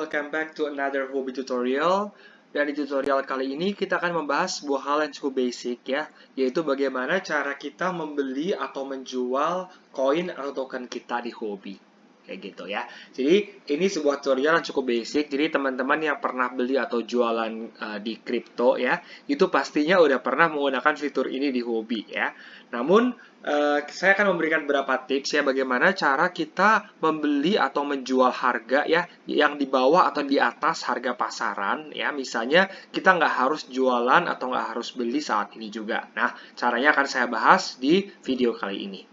welcome back to another Huobi tutorial. Dan di tutorial kali ini kita akan membahas sebuah hal yang cukup basic ya, yaitu bagaimana cara kita membeli atau menjual koin atau token kita di Huobi. Kayak gitu ya. Jadi ini sebuah tutorial yang cukup basic. Jadi teman-teman yang pernah beli atau jualan di kripto ya, itu pastinya udah pernah menggunakan fitur ini di Huobi ya. Namun saya akan memberikan beberapa tips ya bagaimana cara kita membeli atau menjual harga ya yang di bawah atau di atas harga pasaran ya. Misalnya kita nggak harus jualan atau nggak harus beli saat ini juga. Nah, caranya akan saya bahas di video kali ini.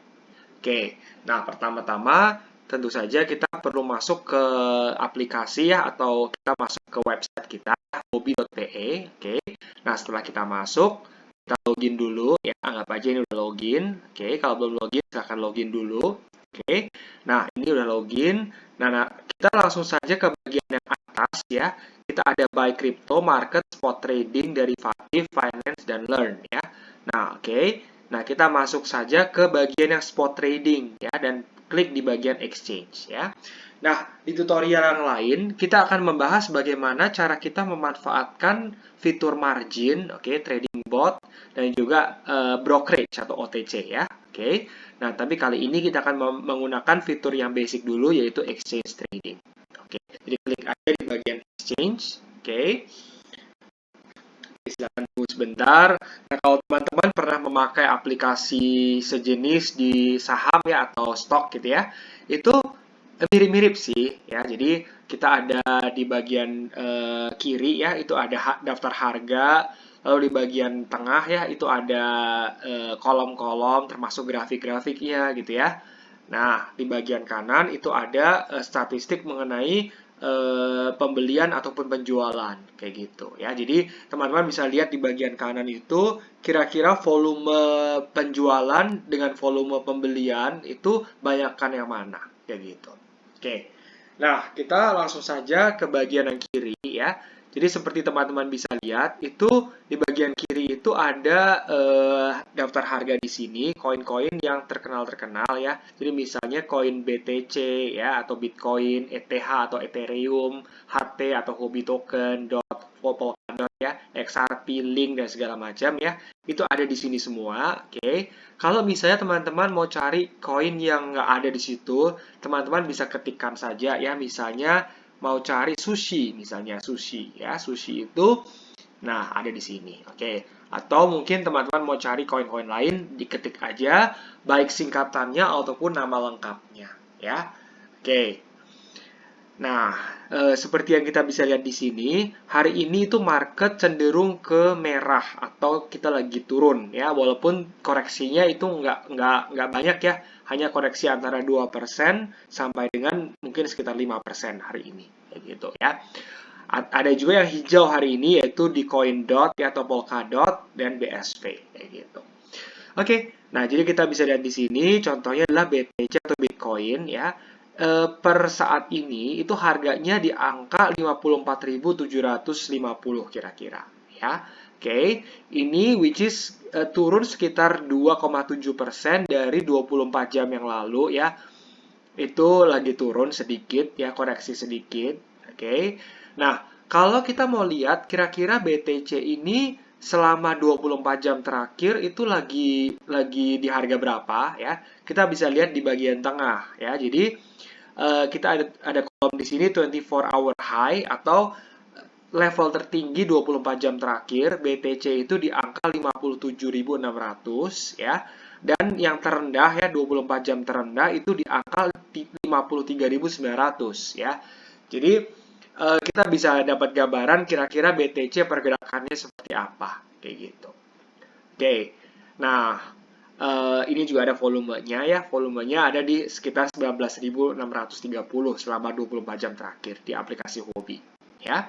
Oke, nah pertama-tama tentu saja kita perlu masuk ke aplikasi ya, atau kita masuk ke website kita, huobi.pe. Oke, nah setelah kita masuk, kita login dulu ya, anggap aja ini udah login. Oke, kalau belum login silahkan login dulu. Oke, nah ini udah login. Nah, kita langsung saja ke bagian yang atas ya. Kita ada buy crypto, market, spot trading, derivatif, finance, dan learn ya. Nah, oke. Nah, kita masuk saja ke bagian yang spot trading ya, dan klik di bagian exchange ya. Nah, di tutorial yang lain kita akan membahas bagaimana cara kita memanfaatkan fitur margin, trading bot, dan juga brokerage atau OTC ya. Nah, tapi kali ini kita akan menggunakan fitur yang basic dulu, yaitu exchange trading. Jadi klik aja di bagian exchange. Silahkan tunggu sebentar. Nah, kalau teman-teman pernah memakai aplikasi sejenis di saham ya atau stok gitu ya, itu mirip-mirip sih ya. Jadi kita ada di bagian kiri ya, itu ada daftar harga. Lalu di bagian tengah ya, itu ada kolom-kolom termasuk grafik-grafiknya gitu ya. Nah, di bagian kanan itu ada statistik mengenai pembelian ataupun penjualan kayak gitu ya. Jadi teman-teman bisa lihat di bagian kanan itu kira-kira volume penjualan dengan volume pembelian itu banyakkan yang mana kayak gitu. Nah kita langsung saja ke bagian yang kiri ya. Jadi seperti teman-teman bisa lihat itu di bagian kiri itu ada daftar harga di sini, koin-koin yang terkenal ya. Jadi misalnya koin BTC ya, atau Bitcoin, ETH atau Ethereum, HT atau Huobi Token, Polkadot ya, XRP, Link dan segala macam ya. Itu ada di sini semua. Kalau misalnya teman-teman mau cari koin yang nggak ada di situ, teman-teman bisa ketikkan saja ya. Misalnya mau cari sushi, misalnya sushi ya, sushi itu nah ada di sini. Atau mungkin teman-teman mau cari koin-koin lain, diketik aja baik singkatannya ataupun nama lengkapnya ya. Nah, seperti yang kita bisa lihat di sini, hari ini itu market cenderung ke merah atau kita lagi turun ya, walaupun koreksinya itu nggak banyak ya, hanya koreksi antara 2% sampai dengan mungkin sekitar 5% hari ini, kayak gitu ya. Ada juga yang hijau hari ini, yaitu di CoinDot ya, atau Polkadot dan BSP kayak gitu. Nah jadi kita bisa lihat di sini contohnya adalah BTC atau Bitcoin ya. Per saat ini itu harganya di angka 54.750 kira-kira ya. Ini which is turun sekitar 2,7% dari 24 jam yang lalu ya. Itu lagi turun sedikit ya, koreksi sedikit. Nah, kalau kita mau lihat kira-kira BTC ini selama 24 jam terakhir itu lagi di harga berapa ya. Kita bisa lihat di bagian tengah ya. Jadi kita ada kolom di sini 24 hour high atau level tertinggi 24 jam terakhir BTC itu di angka 57.600 ya. Dan yang terendah ya 24 jam terendah itu di angka 53.900 ya. Jadi kita bisa dapat gambaran kira-kira BTC pergerakannya seperti apa kayak gitu. Nah ini juga ada volumenya ya. Volumenya ada di sekitar 19.630 selama 24 jam terakhir di aplikasi Huobi ya.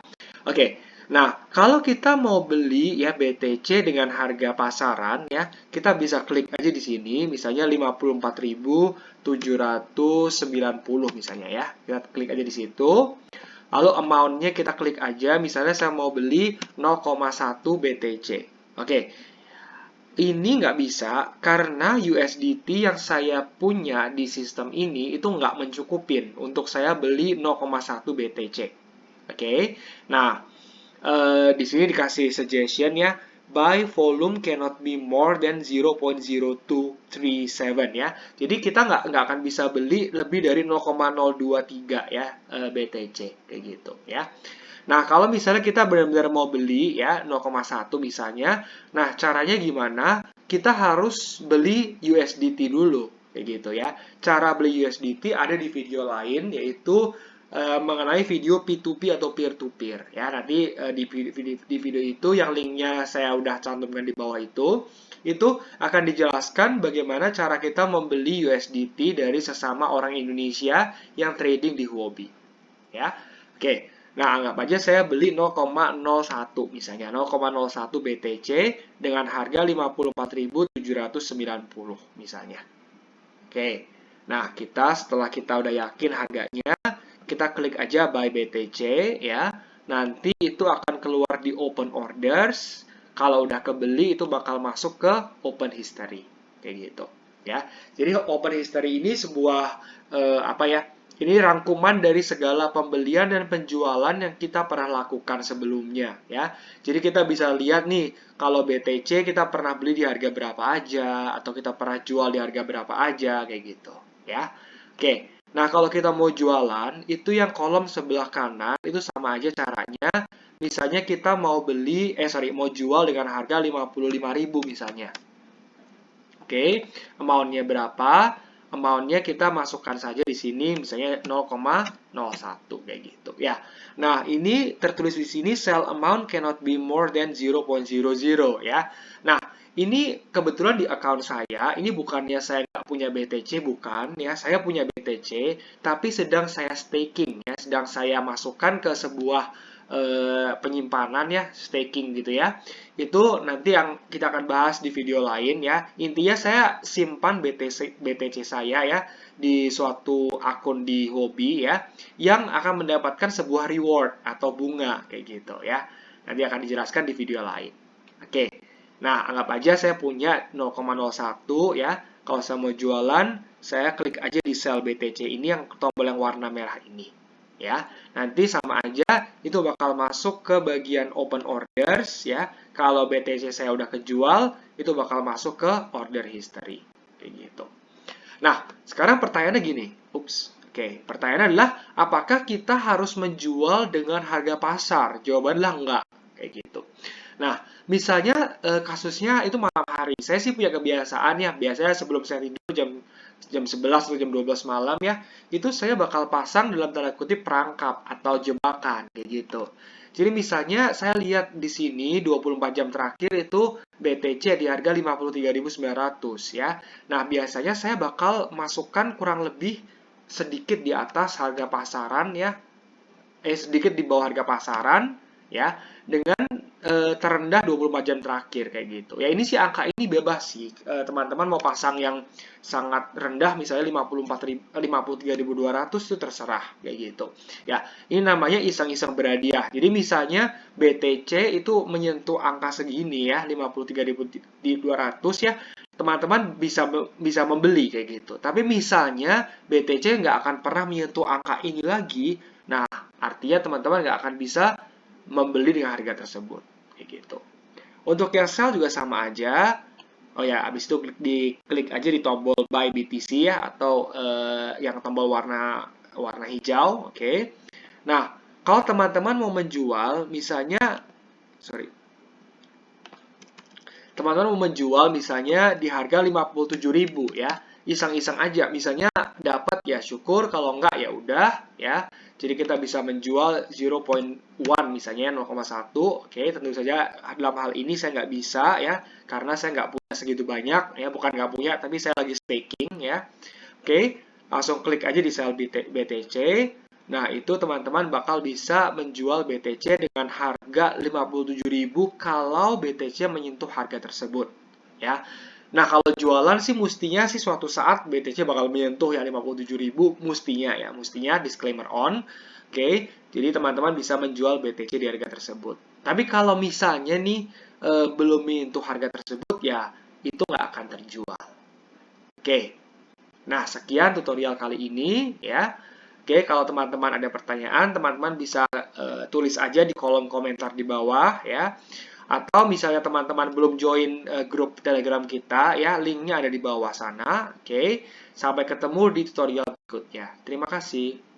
Nah kalau kita mau beli ya BTC dengan harga pasaran ya, kita bisa klik aja di sini, misalnya 54.790 misalnya ya. Kita klik aja di situ. Lalu amount-nya kita klik aja, misalnya saya mau beli 0,1 BTC. Ini nggak bisa karena USDT yang saya punya di sistem ini itu nggak mencukupin untuk saya beli 0,1 BTC. Oke. Nah, di sini dikasih suggestion ya, by volume cannot be more than 0.0237 ya. Jadi kita nggak akan bisa beli lebih dari 0,023 ya, BTC kayak gitu ya. Nah, kalau misalnya kita benar-benar mau beli ya 0,1 misalnya, nah caranya gimana? Kita harus beli USDT dulu kayak gitu ya. Cara beli USDT ada di video lain, yaitu mengenai video P2P atau peer-to-peer ya. Nanti di video itu yang linknya saya udah cantumkan di bawah itu akan dijelaskan bagaimana cara kita membeli USDT dari sesama orang Indonesia yang trading di Huobi ya. Oke. Nah, anggap aja saya beli 0,01 misalnya, 0,01 BTC dengan harga 54.790 misalnya. Oke. Nah, setelah kita udah yakin harganya, kita klik aja buy BTC ya. Nanti itu akan keluar di open orders. Kalau udah kebeli itu bakal masuk ke open history. Kayak gitu ya. Jadi open history ini sebuah apa ya? Ini rangkuman dari segala pembelian dan penjualan yang kita pernah lakukan sebelumnya ya. Jadi kita bisa lihat nih, kalau BTC kita pernah beli di harga berapa aja, atau kita pernah jual di harga berapa aja, kayak gitu ya. Oke, nah kalau kita mau jualan, itu yang kolom sebelah kanan, itu sama aja caranya. Misalnya kita mau mau jual dengan harga 55.000 misalnya. Oke, amount-nya berapa? Amount-nya kita masukkan saja di sini, misalnya 0,01 kayak gitu ya. Nah, ini tertulis di sini sell amount cannot be more than 0.00 ya. Nah, ini kebetulan di account saya, ini bukannya saya nggak punya BTC, bukan ya. Saya punya BTC, tapi sedang saya staking ya, sedang saya masukkan ke sebuah penyimpanan ya, staking gitu ya. Itu nanti yang kita akan bahas di video lain ya. Intinya saya simpan BTC saya ya di suatu akun di Huobi ya, yang akan mendapatkan sebuah reward atau bunga kayak gitu ya. Nanti akan dijelaskan di video lain. Oke. Nah, anggap aja saya punya 0,01 ya. Kalau saya mau jualan, saya klik aja di sell BTC ini yang tombol yang warna merah ini ya. Nanti sama aja itu bakal masuk ke bagian open orders ya. Kalau BTC saya udah kejual, itu bakal masuk ke order history kayak gitu. Nah, sekarang pertanyaannya gini. Oke, pertanyaannya adalah apakah kita harus menjual dengan harga pasar? Jawabannya adalah enggak kayak gitu. Nah, misalnya kasusnya itu malam hari. Saya sih punya kebiasaan ya, biasanya sebelum saya tidur jam 11 atau jam 12 malam ya, itu saya bakal pasang dalam tanda kutip perangkap atau jebakan kayak gitu. Jadi misalnya saya lihat di sini 24 jam terakhir itu BTC di harga 53.900 ya. Nah, biasanya saya bakal masukkan kurang lebih sedikit di atas harga pasaran ya, sedikit di bawah harga pasaran ya, dengan terendah 24 jam terakhir kayak gitu. Ya ini sih angka ini bebas sih. Teman-teman mau pasang yang sangat rendah misalnya 53.200 itu terserah kayak gitu. Ya, ini namanya iseng-iseng berhadiah. Jadi misalnya BTC itu menyentuh angka segini ya, 53.200 ya, teman-teman bisa membeli kayak gitu. Tapi misalnya BTC nggak akan pernah menyentuh angka ini lagi, nah artinya teman-teman nggak akan bisa membeli dengan harga tersebut kayak gitu. Untuk yang sell juga sama aja. Oh ya, habis itu diklik aja di tombol buy BTC ya, atau yang tombol warna hijau, oke. Nah, kalau teman-teman mau menjual, misalnya, teman-teman mau menjual misalnya di harga 57.000 ya, iseng-iseng aja, misalnya dapat ya syukur, kalau enggak ya udah ya. Jadi kita bisa menjual 0.1 misalnya 0,1. Oke, tentu saja dalam hal ini saya nggak bisa ya, karena saya nggak punya segitu banyak ya, bukan nggak punya, tapi saya lagi staking ya. Oke, langsung klik aja di sell BTC. Nah, itu teman-teman bakal bisa menjual BTC dengan harga 57.000 kalau BTC menyentuh harga tersebut ya. Nah, kalau jualan sih mestinya sih suatu saat BTC bakal menyentuh ya 57.000 mestinya ya, mestinya disclaimer on. Oke, jadi teman-teman bisa menjual BTC di harga tersebut. Tapi kalau misalnya nih belum menyentuh harga tersebut ya itu nggak akan terjual. Oke, nah sekian tutorial kali ini ya. Oke, kalau teman-teman ada pertanyaan, teman-teman bisa tulis aja di kolom komentar di bawah ya. Atau misalnya teman-teman belum join grup Telegram kita ya, linknya ada di bawah sana. Oke, sampai ketemu di tutorial berikutnya. Terima kasih.